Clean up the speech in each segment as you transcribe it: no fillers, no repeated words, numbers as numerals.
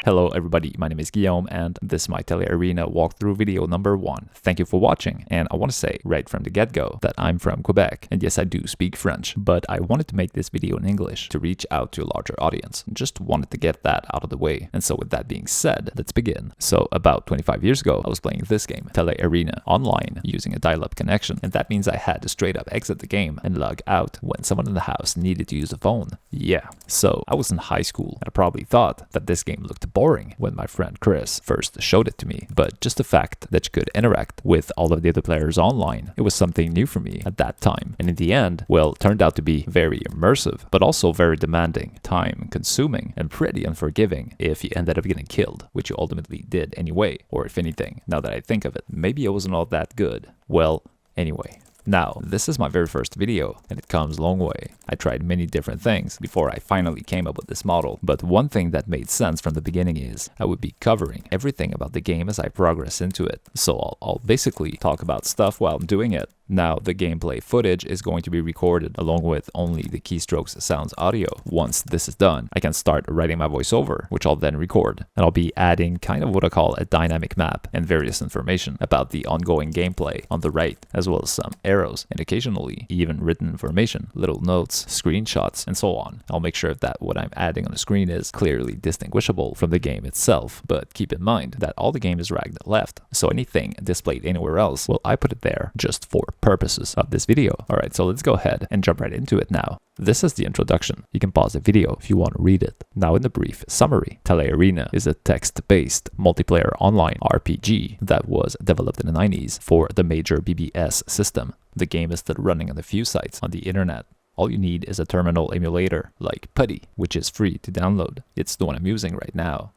Hello everybody, my name is Guillaume and this is my tele-arena walkthrough video number 1. Thank you for watching, and I want to say right from the get-go that I'm from Quebec, and yes I do speak French, but I wanted to make this video in English to reach out to a larger audience. Just wanted to get that out of the way, and so with that being said, let's begin. So about 25 years ago, I was playing this game, tele-arena, online using a dial-up connection, and that means I had to straight up exit the game and log out when someone in the house needed to use a phone. Yeah, so I was in high school and I probably thought that this game looked boring when my friend Chris first showed it to me, but just the fact that you could interact with all of the other players online, it was something new for me at that time, and in the end, well, turned out to be very immersive, but also very demanding, time consuming, and pretty unforgiving if you ended up getting killed, which you ultimately did anyway, or if anything, now that I think of it, maybe it wasn't all that good. Well, anyway. Now, this is my very first video, and it comes a long way. I tried many different things before I finally came up with this model, but one thing that made sense from the beginning is I would be covering everything about the game as I progress into it. So I'll basically talk about stuff while I'm doing it. Now, the gameplay footage is going to be recorded along with only the keystrokes sounds audio. Once this is done, I can start writing my voiceover, which I'll then record. And I'll be adding kind of what I call a dynamic map and various information about the ongoing gameplay on the right, as well as some arrows and occasionally even written information, little notes, screenshots, and so on. I'll make sure that what I'm adding on the screen is clearly distinguishable from the game itself, but keep in mind that all the game is dragged left, so anything displayed anywhere else, well, I put it there just for purposes of this video. Alright, so let's go ahead and jump right into it now. This is the introduction. You can pause the video if you want to read it. Now in the brief summary, tele-arena is a text-based multiplayer online RPG that was developed in the 90s for the major BBS system. The game is still running on a few sites on the internet. All you need is a terminal emulator like Putty, which is free to download. It's the one I'm using right now.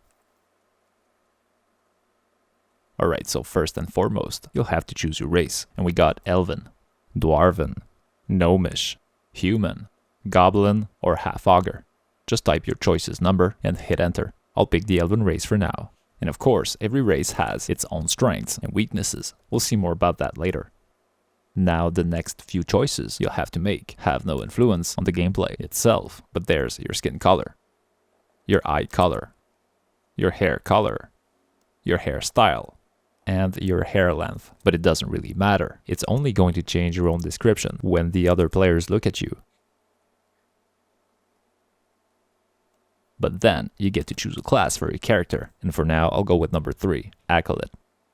Alright, so first and foremost, you'll have to choose your race. And we got Elven, Dwarven, Gnomish, Human, Goblin, or Half-Ogre. Just type your choice's number and hit enter. I'll pick the Elven race for now. And of course, every race has its own strengths and weaknesses. We'll see more about that later. Now, the next few choices you'll have to make have no influence on the gameplay itself, but there's your skin color, your eye color, your hair color, your hairstyle, and your hair length, but it doesn't really matter. It's only going to change your own description when the other players look at you. But then you get to choose a class for your character, and for now I'll go with number 3, Acolyte,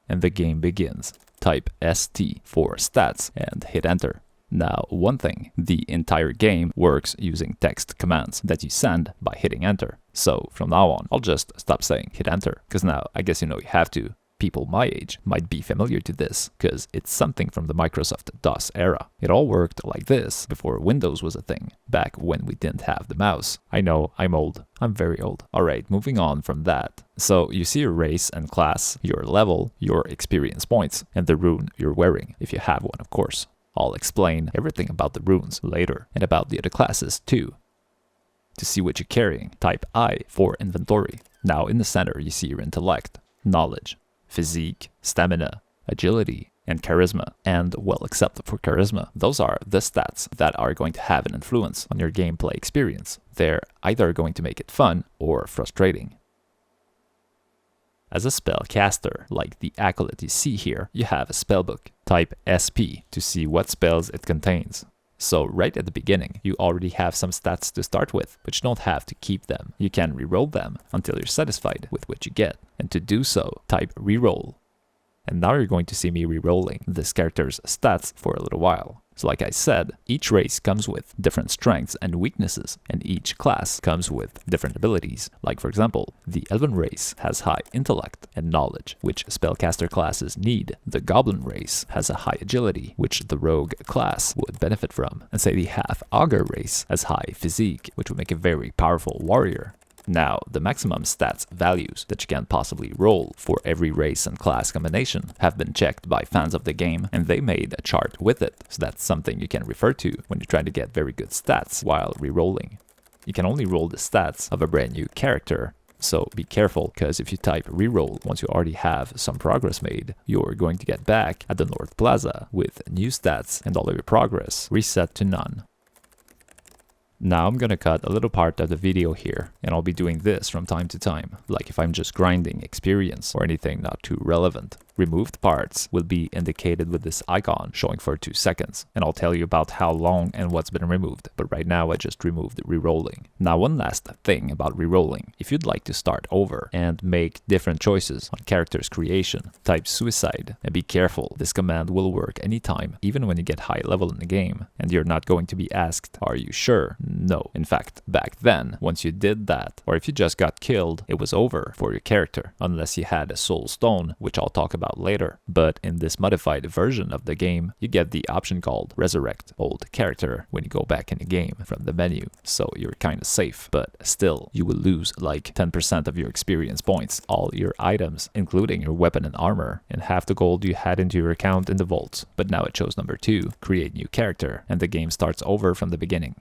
and the game begins. Type ST for stats and hit enter. Now, one thing, the entire game works using text commands that you send by hitting enter. So from now on, I'll just stop saying hit enter, because now I guess you know you have to. People my age might be familiar to this, because it's something from the Microsoft DOS era. It all worked like this before Windows was a thing, back when we didn't have the mouse. I know, I'm old. I'm very old. Alright, moving on from that. So you see your race and class, your level, your experience points, and the rune you're wearing, if you have one of course. I'll explain everything about the runes later, and about the other classes too. To see what you're carrying, type I for inventory. Now in the center you see your intellect, knowledge, physique, stamina, agility, and charisma. And well, except for charisma, those are the stats that are going to have an influence on your gameplay experience. They're either going to make it fun or frustrating. As a spellcaster, like the Acolyte you see here, you have a spellbook. Type SP to see what spells it contains. So right at the beginning, you already have some stats to start with, but you don't have to keep them. You can reroll them until you're satisfied with what you get. And to do so, type reroll. And now you're going to see me rerolling this character's stats for a little while. So like I said, each race comes with different strengths and weaknesses, and each class comes with different abilities. Like for example, the Elven race has high intellect and knowledge, which spellcaster classes need. The Goblin race has a high agility, which the Rogue class would benefit from. And say the Half-Ogre race has high physique, which would make a very powerful warrior. Now, the maximum stats values that you can possibly roll for every race and class combination have been checked by fans of the game, and they made a chart with it, so that's something you can refer to when you're trying to get very good stats while re-rolling. You can only roll the stats of a brand new character, so be careful, because if you type reroll once you already have some progress made, you're going to get back at the North Plaza with new stats and all of your progress reset to none. Now I'm gonna cut a little part of the video here, and I'll be doing this from time to time, like if I'm just grinding experience or anything not too relevant. Removed parts will be indicated with this icon showing for 2 seconds, and I'll tell you about how long and what's been removed, but right now I just removed rerolling. Now one last thing about rerolling: if you'd like to start over and make different choices on character's creation, type suicide, and be careful, this command will work anytime, even when you get high level in the game, and you're not going to be asked, "Are you sure?" No. In fact, back then, once you did that, or if you just got killed, it was over for your character, unless you had a soul stone, which I'll talk about later. But in this modified version of the game, you get the option called resurrect old character when you go back in the game from the menu, so you're kinda safe, but still, you will lose like 10% of your experience points, all your items, including your weapon and armor, and half the gold you had into your account in the vaults. But now it chose number 2, create new character, and the game starts over from the beginning.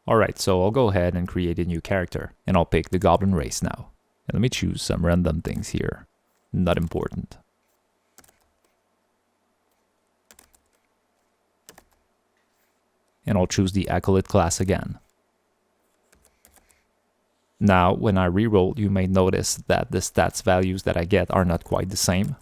Alright, so I'll go ahead and create a new character, and I'll pick the Goblin race now. And let me choose some random things here. Not important. And I'll choose the Acolyte class again. Now, when I reroll, you may notice that the stats values that I get are not quite the same.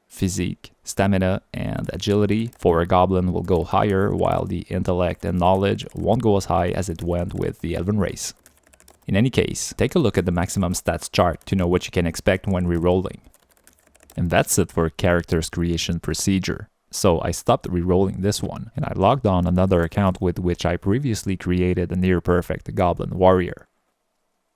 Physique, stamina, and agility for a goblin will go higher, while the intellect and knowledge won't go as high as it went with the elven race. In any case, take a look at the maximum stats chart to know what you can expect when rerolling. And that's it for character's creation procedure. So I stopped rerolling this one, and I logged on another account with which I previously created a near-perfect goblin warrior.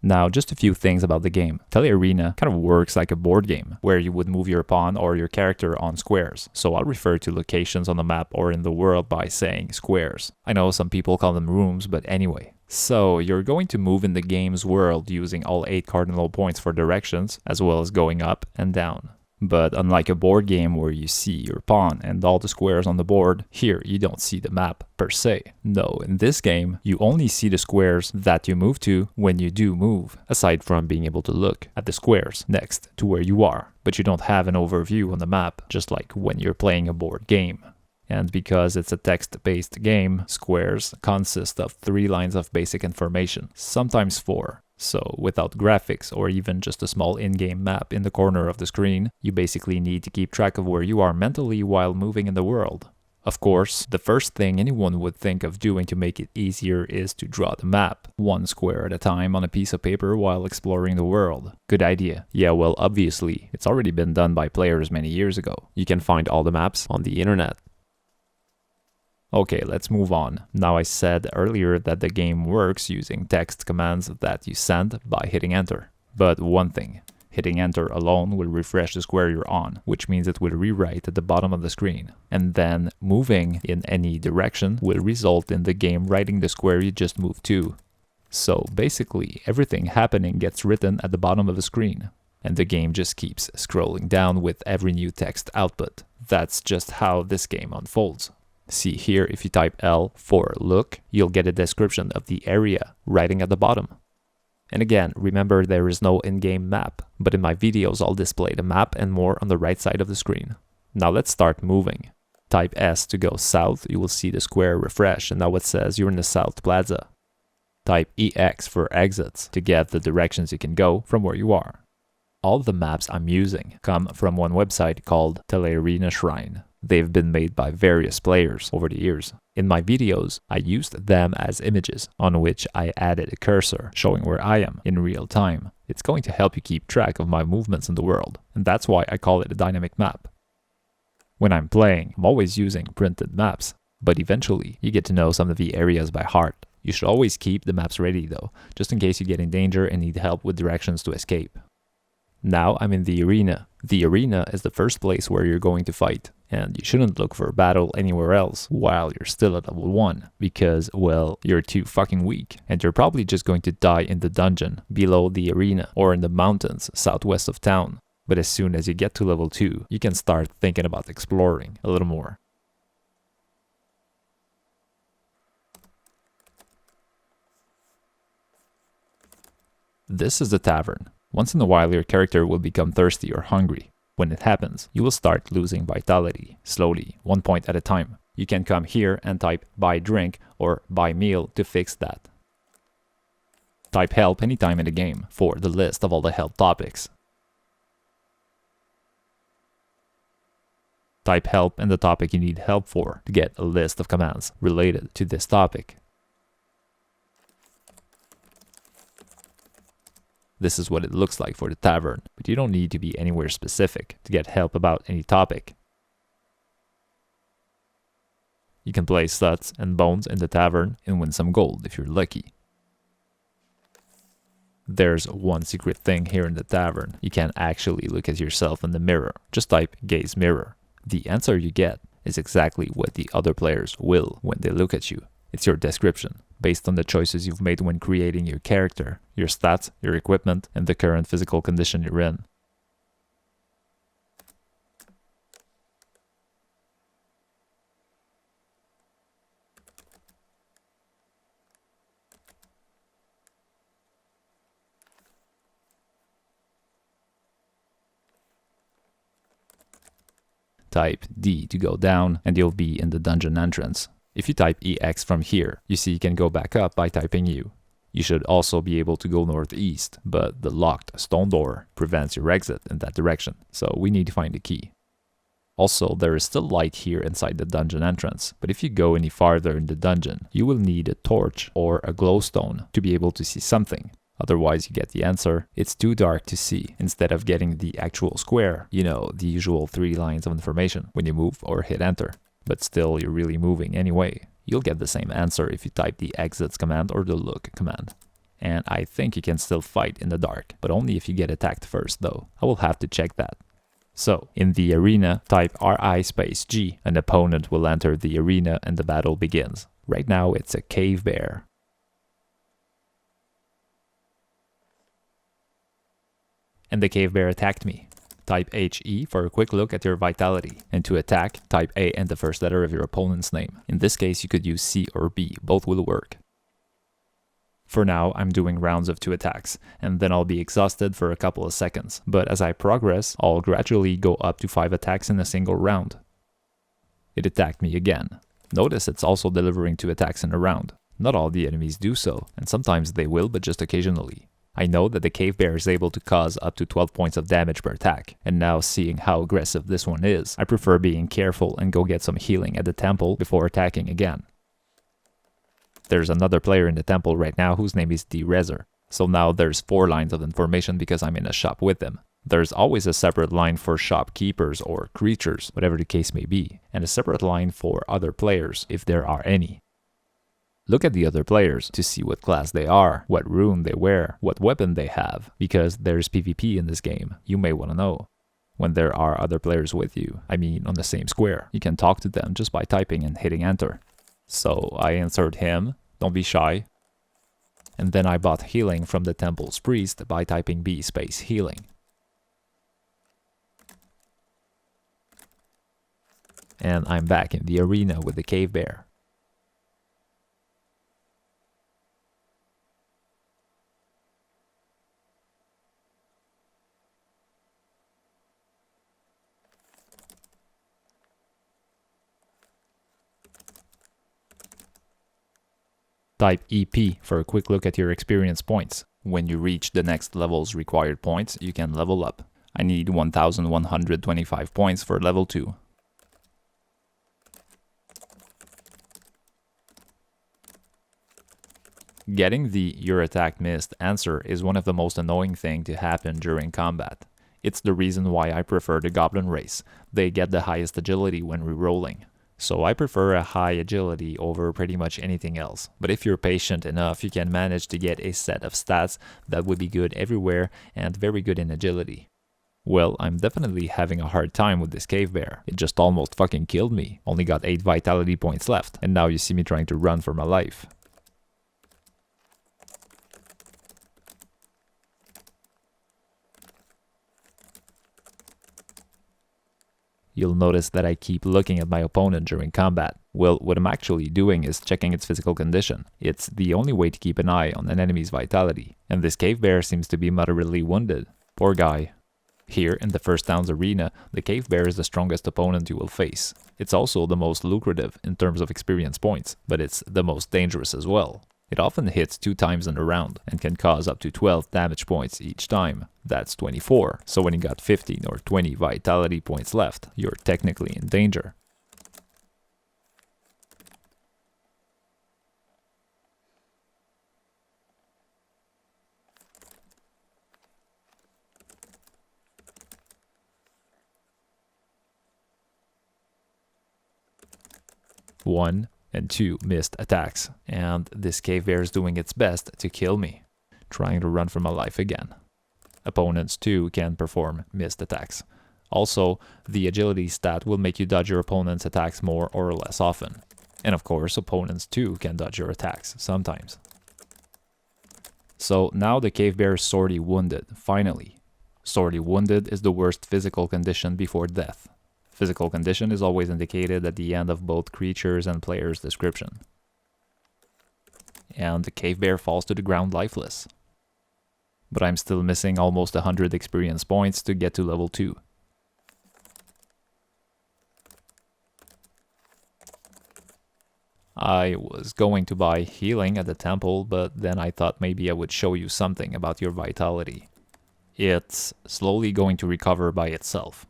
Now, just a few things about the game. Tele-arena kind of works like a board game, where you would move your pawn or your character on squares. So I'll refer to locations on the map or in the world by saying squares. I know some people call them rooms, but anyway. So you're going to move in the game's world using all 8 cardinal points for directions, as well as going up and down. But unlike a board game where you see your pawn and all the squares on the board, here you don't see the map per se. No, in this game, you only see the squares that you move to when you do move, aside from being able to look at the squares next to where you are. But you don't have an overview on the map, just like when you're playing a board game. And because it's a text-based game, squares consist of 3 lines of basic information, sometimes 4. So without graphics or even just a small in-game map in the corner of the screen, you basically need to keep track of where you are mentally while moving in the world. Of course, the first thing anyone would think of doing to make it easier is to draw the map, 1 square at a time on a piece of paper while exploring the world. Good idea. Yeah, well, obviously, it's already been done by players many years ago. You can find all the maps on the internet. Okay, let's move on. Now, I said earlier that the game works using text commands that you send by hitting enter. But one thing, hitting enter alone will refresh the square you're on, which means it will rewrite at the bottom of the screen. And then moving in any direction will result in the game writing the square you just moved to. So basically, everything happening gets written at the bottom of the screen. And the game just keeps scrolling down with every new text output. That's just how this game unfolds. See here, if you type L for look, you'll get a description of the area writing at the bottom. And again, remember there is no in-game map, but in my videos I'll display the map and more on the right side of the screen. Now let's start moving. Type S to go south, you will see the square refresh, and now it says you're in the South Plaza. Type EX for exits to get the directions you can go from where you are. All the maps I'm using come from one website called tele-arena Shrine. They've been made by various players over the years. In my videos, I used them as images on which I added a cursor showing where I am in real time. It's going to help you keep track of my movements in the world, and that's why I call it a dynamic map. When I'm playing, I'm always using printed maps, but eventually you get to know some of the areas by heart. You should always keep the maps ready though, just in case you get in danger and need help with directions to escape. Now I'm in the arena. The arena is the first place where you're going to fight, and you shouldn't look for a battle anywhere else while you're still at level 1, because, well, you're too fucking weak, and you're probably just going to die in the dungeon below the arena or in the mountains southwest of town. But as soon as you get to level 2, you can start thinking about exploring a little more. This is the tavern. Once in a while your character will become thirsty or hungry. When it happens, you will start losing vitality, slowly, 1 point at a time. You can come here and type buy drink or buy meal to fix that. Type help anytime in the game for the list of all the help topics. Type help in the topic you need help for to get a list of commands related to this topic. This is what it looks like for the tavern, but you don't need to be anywhere specific to get help about any topic. You can play studs and bones in the tavern and win some gold if you're lucky. There's one secret thing here in the tavern. You can't actually look at yourself in the mirror. Just type gaze mirror. The answer you get is exactly what the other players will when they look at you. It's your description, based on the choices you've made when creating your character, your stats, your equipment, and the current physical condition you're in. Type D to go down and you'll be in the dungeon entrance. If you type EX from here, you see you can go back up by typing U. You should also be able to go northeast, but the locked stone door prevents your exit in that direction, so we need to find the key. Also, there is still light here inside the dungeon entrance, but if you go any farther in the dungeon, you will need a torch or a glowstone to be able to see something. Otherwise, you get the answer, it's too dark to see, instead of getting the actual square, you know, the usual 3 lines of information when you move or hit enter. But still, you're really moving anyway. You'll get the same answer if you type the exits command or the look command. And I think you can still fight in the dark, but only if you get attacked first though. I will have to check that. So, in the arena, type RI space G. An opponent will enter the arena and the battle begins. Right now, it's a cave bear. And the cave bear attacked me. Type HE for a quick look at your vitality. And to attack, type A and the first letter of your opponent's name. In this case, you could use C or B, both will work. For now, I'm doing rounds of 2 attacks, and then I'll be exhausted for a couple of seconds. But as I progress, I'll gradually go up to 5 attacks in a single round. It attacked me again. Notice it's also delivering 2 attacks in a round. Not all the enemies do so, and sometimes they will, but just occasionally. I know that the cave bear is able to cause up to 12 points of damage per attack, and now seeing how aggressive this one is, I prefer being careful and go get some healing at the temple before attacking again. There's another player in the temple right now whose name is D-Rezer, so now there's 4 lines of information because I'm in a shop with them. There's always a separate line for shopkeepers or creatures, whatever the case may be, and a separate line for other players if there are any. Look at the other players to see what class they are, what rune they wear, what weapon they have, because there's PvP in this game, you may want to know. When there are other players with you, I mean on the same square, you can talk to them just by typing and hitting enter. So I answered him, don't be shy. And then I bought healing from the temple's priest by typing B space healing. And I'm back in the arena with the cave bear. Type EP for a quick look at your experience points. When you reach the next level's required points, you can level up. I need 1125 points for level 2. Getting the "your attack missed" answer is one of the most annoying things to happen during combat. It's the reason why I prefer the goblin race. They get the highest agility when rerolling. So I prefer a high agility over pretty much anything else. But if you're patient enough, you can manage to get a set of stats that would be good everywhere and very good in agility. Well, I'm definitely having a hard time with this cave bear. It just almost fucking killed me. Only got 8 vitality points left, and now you see me trying to run for my life. You'll notice that I keep looking at my opponent during combat. Well, what I'm actually doing is checking its physical condition. It's the only way to keep an eye on an enemy's vitality. And this cave bear seems to be moderately wounded. Poor guy. Here in the first Towns arena, the Cave Bear is the strongest opponent you will face. It's also the most lucrative in terms of experience points, but it's the most dangerous as well. It often hits 2 times in a round and can cause up to 12 damage points each time. That's 24, so when you got 15 or 20 vitality points left, you're technically in danger. One and 2 missed attacks, and this Cave Bear is doing its best to kill me, trying to run for my life again. Opponents too can perform missed attacks. Also, the agility stat will make you dodge your opponent's attacks more or less often. And of course, opponents too can dodge your attacks sometimes. So now the Cave Bear is sorely wounded, finally. Sorely wounded is the worst physical condition before death. Physical condition is always indicated at the end of both creatures and player's description. And the Cave Bear falls to the ground lifeless. But I'm still missing almost 100 experience points to get to level 2. I was going to buy healing at the temple, but then I thought maybe I would show you something about your vitality. It's slowly going to recover by itself.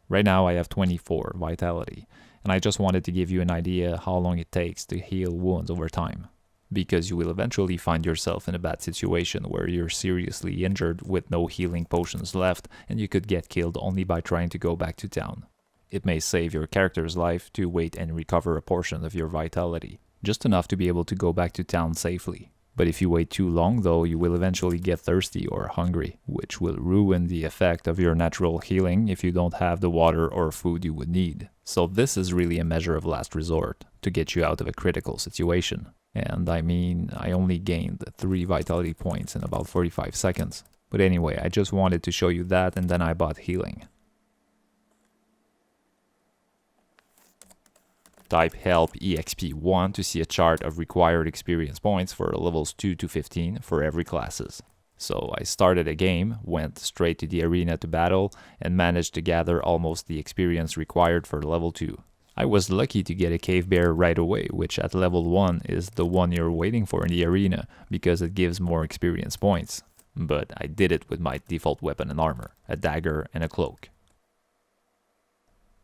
Right now I have 24 vitality, and I just wanted to give you an idea how long it takes to heal wounds over time. Because you will eventually find yourself in a bad situation where you're seriously injured with no healing potions left, and you could get killed only by trying to go back to town. It may save your character's life to wait and recover a portion of your vitality, just enough to be able to go back to town safely. But if you wait too long though, you will eventually get thirsty or hungry, which will ruin the effect of your natural healing if you don't have the water or food you would need. So this is really a measure of last resort, to get you out of a critical situation. And I mean, I only gained 3 vitality points in about 45 seconds. But anyway, I just wanted to show you that, and then I bought healing. Type help exp1 to see a chart of required experience points for levels 2 to 15 for every classes. So I started a game, went straight to the arena to battle, and managed to gather almost the experience required for level 2. I was lucky to get a Cave Bear right away, which at level 1 is the one you're waiting for in the arena, because it gives more experience points. But I did it with my default weapon and armor, a dagger and a cloak.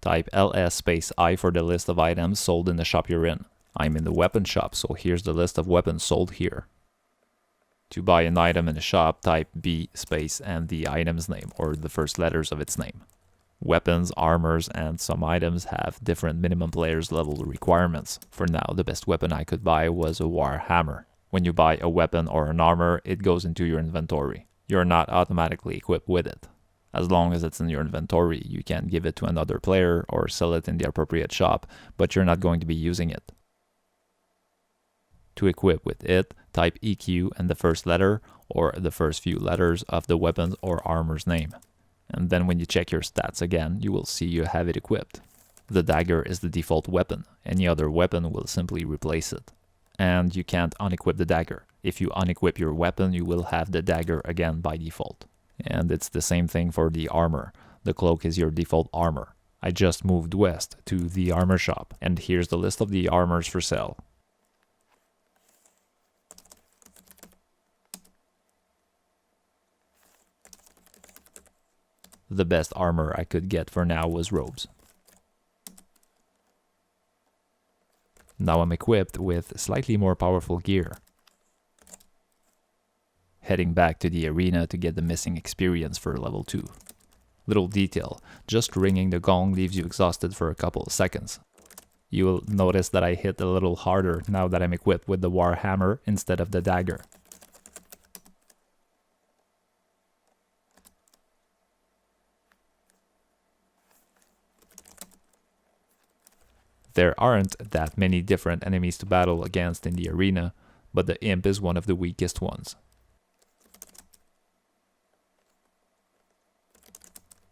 Type ls-I for the list of items sold in the shop you're in. I'm in the weapon shop, so here's the list of weapons sold here. To buy an item in the shop, type B space and the item's name, or the first letters of its name. Weapons, armors, and some items have different minimum player's level requirements. For now, the best weapon I could buy was a war hammer. When you buy a weapon or an armor, it goes into your inventory. You're not automatically equipped with it. As long as it's in your inventory, you can give it to another player or sell it in the appropriate shop, but you're not going to be using it. To equip with it, type EQ and the first letter or the first few letters of the weapon or armor's name. And then when you check your stats again, you will see you have it equipped. The dagger is the default weapon. Any other weapon will simply replace it. And you can't unequip the dagger. If you unequip your weapon, you will have the dagger again by default. And it's the same thing for the armor. The cloak is your default armor. I just moved west to the armor shop, and here's the list of the armors for sale. The best armor I could get for now was robes. Now I'm equipped with slightly more powerful gear. Heading back to the arena to get the missing experience for level 2. Little detail, just ringing the gong leaves you exhausted for a couple of seconds. You will notice that I hit a little harder now that I'm equipped with the war hammer instead of the dagger. There aren't that many different enemies to battle against in the arena, but the imp is one of the weakest ones.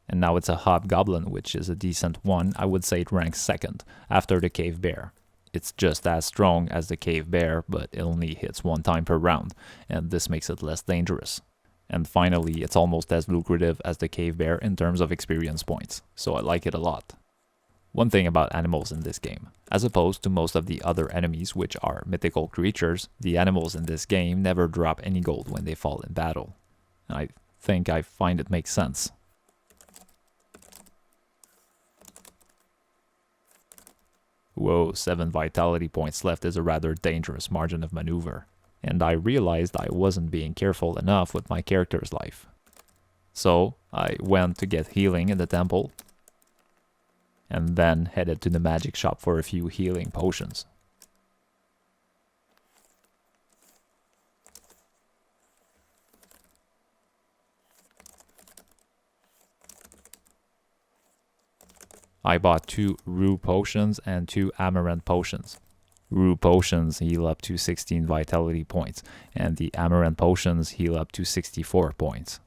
And now it's a hobgoblin, which is a decent one. I would say it ranks second, after the Cave Bear. It's just as strong as the Cave Bear, but it only hits 1 time per round, and this makes it less dangerous. And finally, it's almost as lucrative as the cave bear in terms of experience points, so I like it a lot. One thing about animals in this game, as opposed to most of the other enemies which are mythical creatures, the animals in this game never drop any gold when they fall in battle. And I think I find it makes sense. Whoa, 7 vitality points left is a rather dangerous margin of maneuver. And I realized I wasn't being careful enough with my character's life. So I went to get healing in the temple, and then headed to the magic shop for a few healing potions. I bought 2 rue potions and 2 amaranth potions. Rue potions heal up to 16 vitality points, and the amaranth potions heal up to 64 points.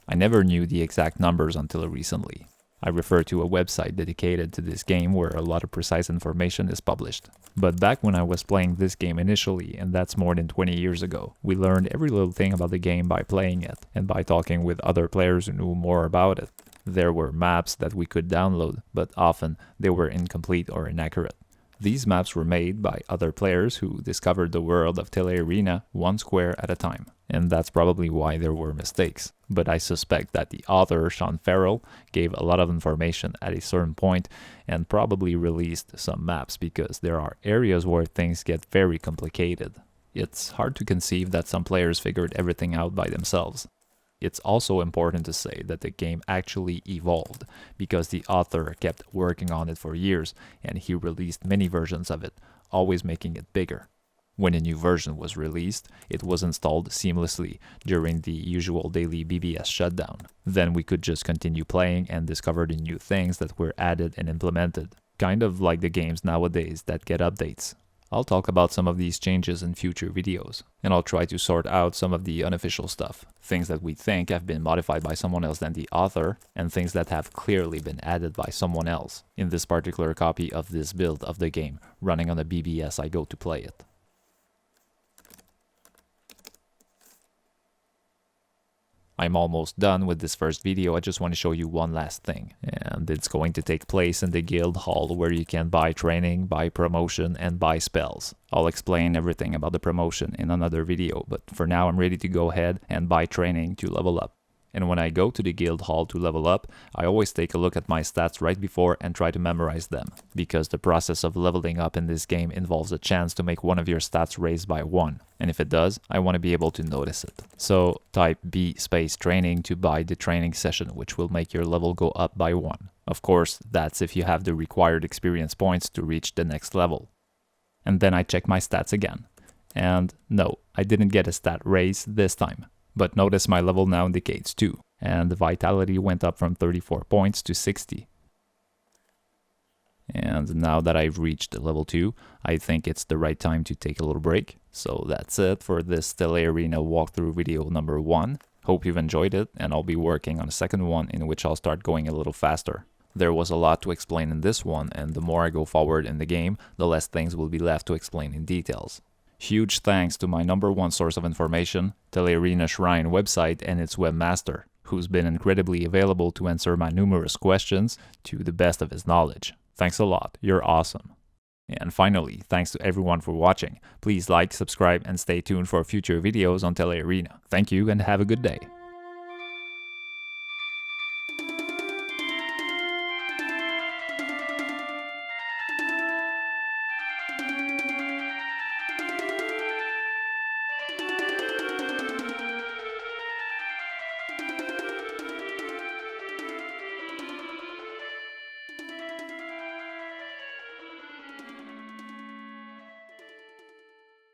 I never knew the exact numbers until recently. I refer to a website dedicated to this game where a lot of precise information is published. But back when I was playing this game initially, and that's more than 20 years ago, we learned every little thing about the game by playing it, and by talking with other players who knew more about it. There were maps that we could download, but often they were incomplete or inaccurate. These maps were made by other players who discovered the world of tele-arena one square at a time, and that's probably why there were mistakes. But I suspect that the author, Sean Farrell, gave a lot of information at a certain point and probably released some maps because there are areas where things get very complicated. It's hard to conceive that some players figured everything out by themselves. It's also important to say that the game actually evolved, because the author kept working on it for years and he released many versions of it, always making it bigger. When a new version was released, it was installed seamlessly during the usual daily BBS shutdown. Then we could just continue playing and discover the new things that were added and implemented, kind of like the games nowadays that get updates. I'll talk about some of these changes in future videos, and I'll try to sort out some of the unofficial stuff, things that we think have been modified by someone else than the author, and things that have clearly been added by someone else in this particular copy of this build of the game running on the BBS I go to play it. I'm almost done with this first video. I just want to show you one last thing, and it's going to take place in the guild hall where you can buy training, buy promotion, and buy spells. I'll explain everything about the promotion in another video, but for now I'm ready to go ahead and buy training to level up. And when I go to the guild hall to level up, I always take a look at my stats right before and try to memorize them, because the process of leveling up in this game involves a chance to make one of your stats raise by 1. And if it does, I want to be able to notice it. So type B space training to buy the training session, which will make your level go up by 1. Of course, that's if you have the required experience points to reach the next level. And then I check my stats again. And no, I didn't get a stat raise this time. But notice my level now indicates 2, and the vitality went up from 34 points to 60. And now that I've reached level 2, I think it's the right time to take a little break. So that's it for this tele-arena walkthrough video number 1. Hope you've enjoyed it, and I'll be working on a second one in which I'll start going a little faster. There was a lot to explain in this one, and the more I go forward in the game, the less things will be left to explain in details. Huge thanks to my #1 source of information, tele-arena Shrine website and its webmaster, who's been incredibly available to answer my numerous questions to the best of his knowledge. Thanks a lot, you're awesome. And finally, thanks to everyone for watching. Please like, subscribe, and stay tuned for future videos on tele-arena. Thank you and have a good day.